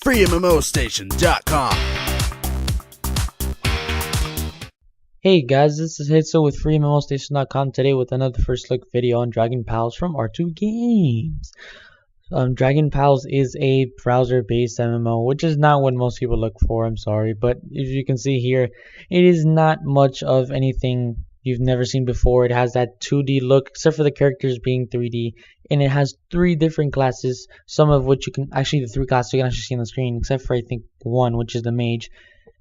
FreeMMOStation.com. Hey guys, this is Hitso with FreeMMOStation.com today with another first look video on Dragon Pals from R2 Games. Dragon Pals is a browser-based MMO, which is not what most people look for, I'm sorry, but as you can see here, it is not much of anything you've never seen before. It has that 2D look, except for the characters being 3D, and it has 3 different classes, some of which you can, actually the 3 classes you can actually see on the screen, except for I think 1, which is the mage,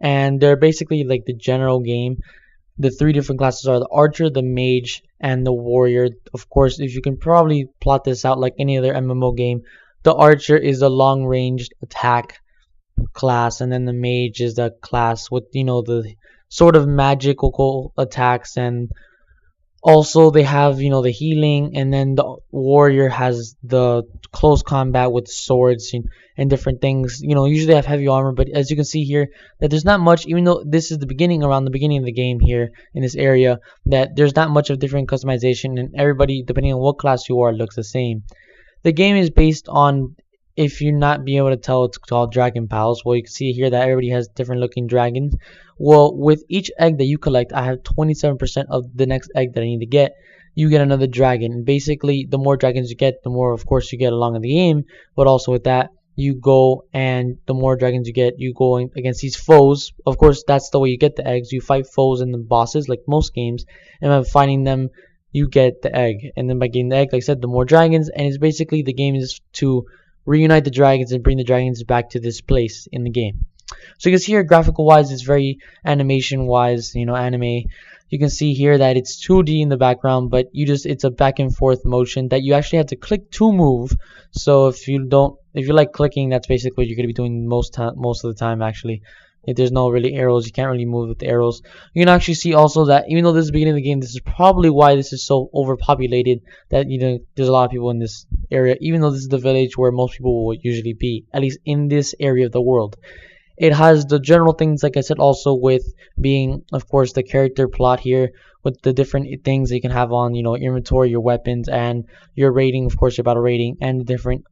and they're basically like the general game. The 3 different classes are the archer, the mage, and the warrior. Of course, if you can probably plot this out like any other MMO game, the archer is a long-range attack class, and then the mage is the class with, you know, the sort of magical attacks, and also they have, you know, the healing, and then the warrior has the close combat with swords and different things. You know, usually they have heavy armor, but as you can see here, that there's not much, even though this is the beginning, around the beginning of the game here in this area, that there's not much of different customization, and everybody, depending on what class you are, looks the same. The game is based on, if you're not being able to tell, it's called Dragon Pals. Well, you can see here that everybody has different looking dragons. Well, with each egg that you collect, I have 27% of the next egg that I need to get. You get another dragon, and basically the more dragons you get, the more of course you get along in the game, but also with that you go, and the more dragons you get, you go against these foes. Of course, that's the way you get the eggs. You fight foes and the bosses like most games, and by fighting them you get the egg, and then by getting the egg, like I said, the more dragons. And it's basically, the game is to reunite the dragons and bring the dragons back to this place in the game. So you can see here, graphical wise, it's very animation wise, you know, anime. You can see here that it's 2D in the background, but it's a back and forth motion that you actually have to click to move. So if you like clicking, that's basically what you're going to be doing most of the time actually. If there's no really arrows, you can't really move with the arrows. You can actually see also that even though this is the beginning of the game, this is probably why this is so overpopulated, that, you know, there's a lot of people in this area, even though this is the village where most people will usually be, at least in this area of the world. It has the general things, like I said, also with being, of course, the character plot here, with the different things that you can have on, you know, inventory, your weapons, and your rating, of course, your battle rating, and the different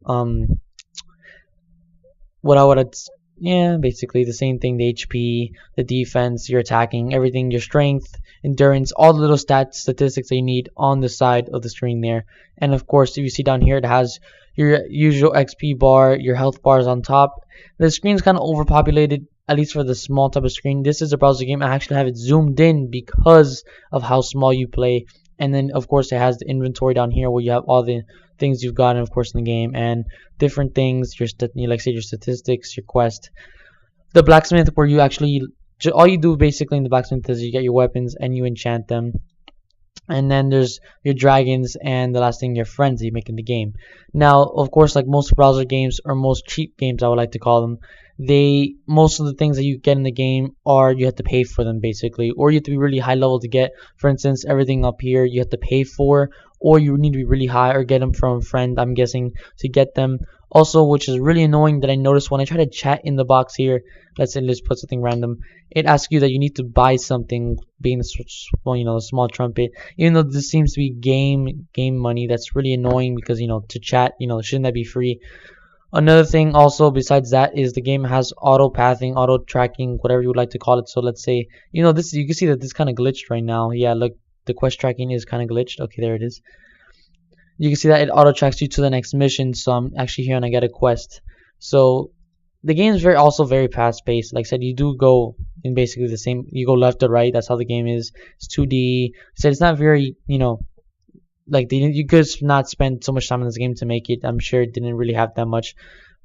basically the same thing, the HP, the defense, your attacking, everything, your strength, endurance, all the little statistics that you need on the side of the screen there. And of course, if you see down here, it has your usual XP bar, your health bars on top. The screen's kind of overpopulated, at least for the small type of screen. This is a browser game. I actually have it zoomed in because of how small you play. And then of course it has the inventory down here where you have all the things you've gotten, of course, in the game, and different things, your statistics, your quest. The blacksmith, where you actually, all you do basically in the blacksmith is you get your weapons and you enchant them. And then there's your dragons, and the last thing, your friends that you make in the game. Now, of course, like most browser games, or most cheap games I would like to call them, most of the things that you get in the game are, you have to pay for them basically, or you have to be really high level to get. For instance, everything up here you have to pay for, or you need to be really high or get them from a friend, I'm guessing, to get them. Also, which is really annoying, that I noticed when I try to chat in the box here, let's put something random, it asks you that you need to buy something, being a small trumpet, even though this seems to be game money. That's really annoying, because, you know, to chat, you know, shouldn't that be free? Another thing also besides that is the game has auto pathing, auto tracking, whatever you would like to call it. So let's say, you know, this, you can see that this kind of glitched right now. Yeah, look, the quest tracking is kind of glitched. Okay, there it is. You can see that it auto tracks you to the next mission. So I'm actually here and I get a quest. So the game is also very fast paced. Like I said, you do go in basically the same, you go left to right. That's how the game is. It's 2D. So it's not very, you know, like you could not spend so much time in this game to make it. I'm sure it didn't really have that much.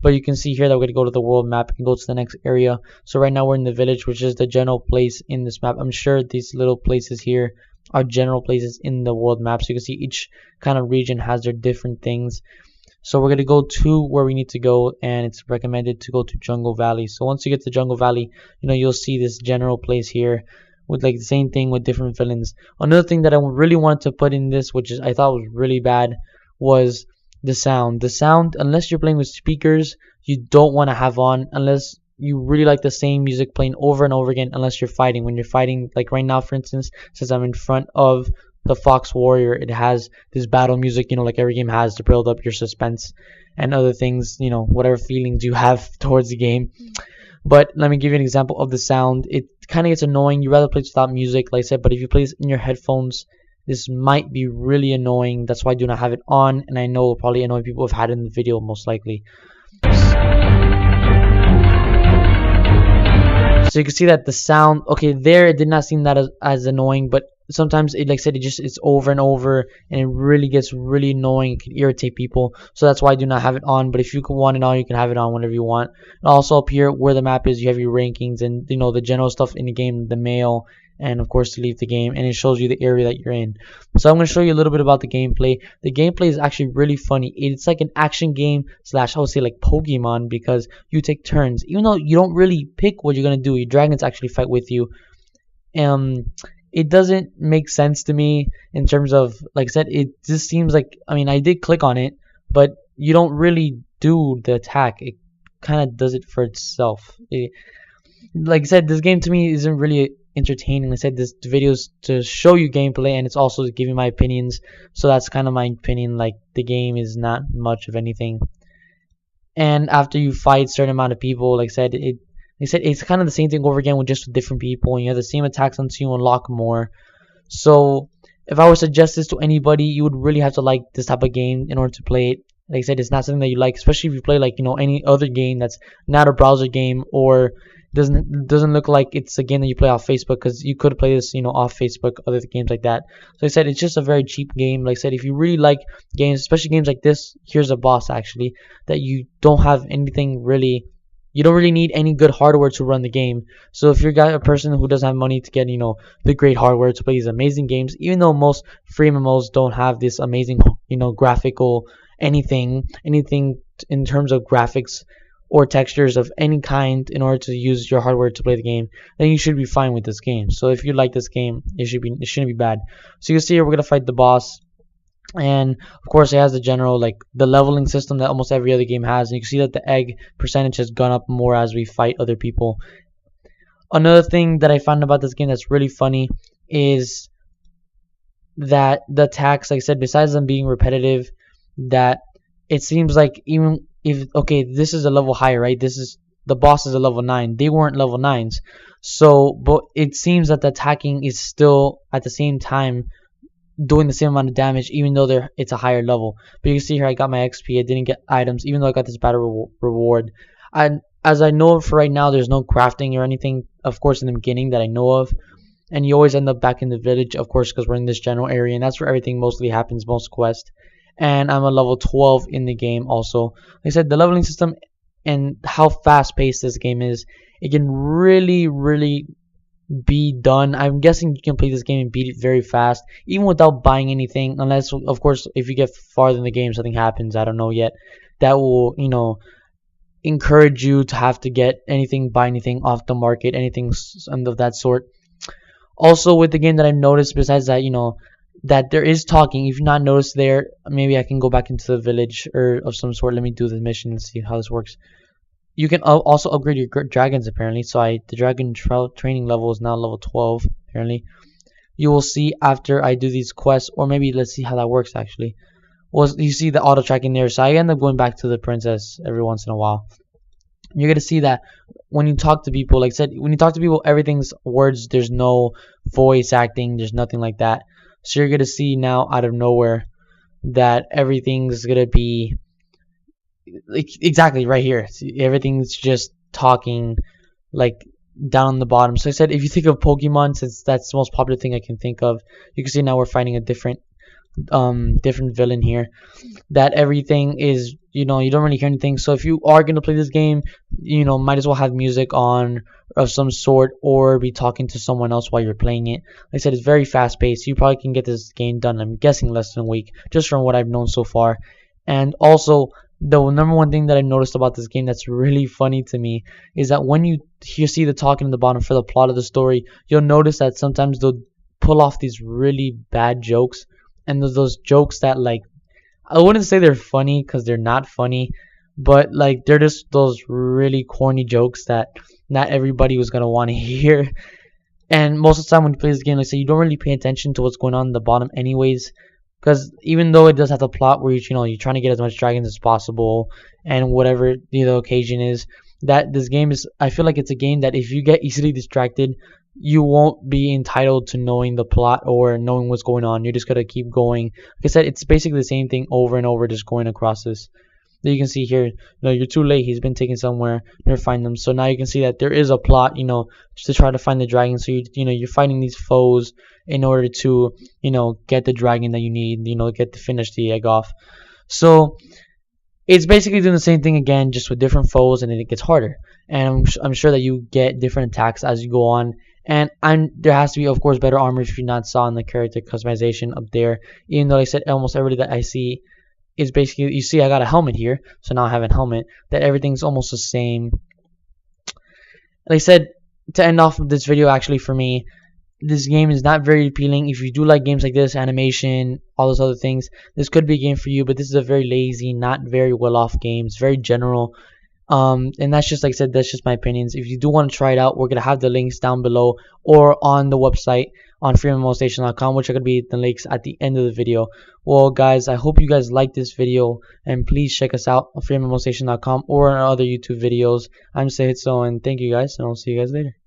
But you can see here that we're going to go to the world map and go to the next area. So right now we're in the village, which is the general place in this map. I'm sure these little places here are general places in the world map. So you can see each kind of region has their different things. So we're going to go to where we need to go, and it's recommended to go to Jungle Valley. So once you get to Jungle Valley, you know, you'll see this general place here with like the same thing with different villains. Another thing that I really wanted to put in this, which is I thought was really bad, was the sound. The sound, unless you're playing with speakers, you don't want to have on, unless you really like the same music playing over and over again, unless you're fighting. When you're fighting, like right now, for instance, since I'm in front of the Fox Warrior, it has this battle music, you know, like every game has, to build up your suspense. and other things, whatever feelings you have towards the game. But let me give you an example of the sound. It kind of gets annoying. You rather play without music, like I said, but if you play this in your headphones, this might be really annoying. That's why I do not have it on, and I know it will probably annoy people who've had it in the video most likely. So you can see that the sound, okay, there it did not seem that as annoying, but sometimes it, like I said, it's over and over, and it really gets really annoying. It can irritate people, so that's why I do not have it on. But if you want it on, you can have it on whenever you want. And also up here where the map is, you have your rankings and the general stuff in the game, the mail, and of course to leave the game, and it shows you the area that you're in. So I'm going to show you a little bit about the gameplay. The gameplay is actually really funny. It's like an action game slash, I would say, like Pokemon, because you take turns. Even though you don't really pick what you're going to do, your dragons actually fight with you. It doesn't make sense to me in terms of, like I said, it just seems like, I mean, I did click on it, but you don't really do the attack. It kind of does it for itself. Like I said, this game to me isn't really entertaining. I said this video is to show you gameplay, and it's also to give you my opinions. So that's kind of my opinion. Like, the game is not much of anything. And after you fight a certain amount of people, like I said, it's kind of the same thing over again with just different people, and you have the same attacks until you unlock more. So if I were to suggest this to anybody, you would really have to like this type of game in order to play it. Like I said, it's not something that you like, especially if you play like any other game that's not a browser game, or doesn't look like it's a game that you play off Facebook, because you could play this off Facebook, other games like that. So I said it's just a very cheap game. Like I said, if you really like games, especially games like this, here's a boss actually that you don't have anything really. You don't really need any good hardware to run the game. So if you're a person who doesn't have money to get the great hardware to play these amazing games, even though most free MMOs don't have this amazing graphical anything in terms of graphics or textures of any kind in order to use your hardware to play the game, then you should be fine with this game. So if you like this game, it shouldn't be bad. So you can see here we're gonna fight the boss, and of course it has the general the leveling system that almost every other game has, and you can see that the egg percentage has gone up more as we fight other people. Another thing that I found about this game that's really funny is that the attacks, like I said, besides them being repetitive, that it seems like even if, okay, this is a level higher, right? The boss is a level 9. They weren't level 9s. So, but it seems that the attacking is still at the same time doing the same amount of damage, even though it's a higher level. But you can see here I got my XP. I didn't get items, even though I got this battle reward. And as I know for right now, there's no crafting or anything, of course, in the beginning that I know of. And you always end up back in the village, of course, because we're in this general area, and that's where everything mostly happens, most quests. And I'm a level 12 in the game also. Like I said, the leveling system and how fast paced this game is, it can really be done. I'm guessing you can play this game and beat it very fast, even without buying anything, unless of course if you get farther in the game something happens, I don't know yet, that will encourage you to have to buy anything off the market, anything of that sort. Also with the game that I've noticed, besides that, that there is talking. If you've not noticed there, maybe I can go back into the village or of some sort. Let me do the mission and see how this works. You can also upgrade your dragons apparently. So the dragon training level is now level 12 apparently. You will see after I do these quests, or maybe let's see how that works actually. Well, you see the auto tracking there, so I end up going back to the princess every once in a while. You're gonna see that when you talk to people, like I said, when you talk to people, everything's words. There's no voice acting. There's nothing like that. So you're gonna see now out of nowhere that everything's gonna be exactly right here. See, everything's just talking like down on the bottom. So I said, if you think of Pokemon, since that's the most popular thing I can think of, you can see now we're fighting a different villain here, that everything is you don't really hear anything. So if you are going to play this game, might as well have music on of some sort, or be talking to someone else while you're playing it. Like I said, it's very fast paced. You probably can get this game done, I'm guessing, less than a week, just from what I've known so far. And also, the number one thing that I noticed about this game that's really funny to me is that when you see the talking in the bottom for the plot of the story, you'll notice that sometimes they'll pull off these really bad jokes. And those jokes that, like, I wouldn't say they're funny because they're not funny, but like they're just those really corny jokes that not everybody was gonna want to hear. And most of the time when you play this game, like I say, you don't really pay attention to what's going on in the bottom anyways. Because even though it does have the plot where you're trying to get as much dragons as possible and whatever the occasion is, that this game is, I feel like it's a game that if you get easily distracted, you won't be entitled to knowing the plot or knowing what's going on. You're just gonna keep going. Like I said, it's basically the same thing over and over, just going across this. That you can see here, you're too late. He's been taken somewhere. Never find them. So now you can see that there is a plot, just to try to find the dragon. So you're fighting these foes in order to, get the dragon that you need. Get to finish the egg off. So it's basically doing the same thing again, just with different foes, and then it gets harder. And I'm sure that you get different attacks as you go on. And there has to be, of course, better armor if you not saw in the character customization up there. Even though I said almost everybody that I see is basically, you see I got a helmet here, so now I have a helmet, that everything's almost the same. Like I said, to end off this video, actually for me, this game is not very appealing. If you do like games like this, animation, all those other things, this could be a game for you, but this is a very lazy, not very well off game. It's very general. And that's just, like I said, that's just my opinions. If you do want to try it out, we're gonna have the links down below or on the website on FreeMMOStation.com, which are gonna be the links at the end of the video. Well, guys, I hope you guys liked this video, and please check us out on FreeMMOStation.com or on our other YouTube videos. I'm Sehitso, and thank you guys, and I'll see you guys later.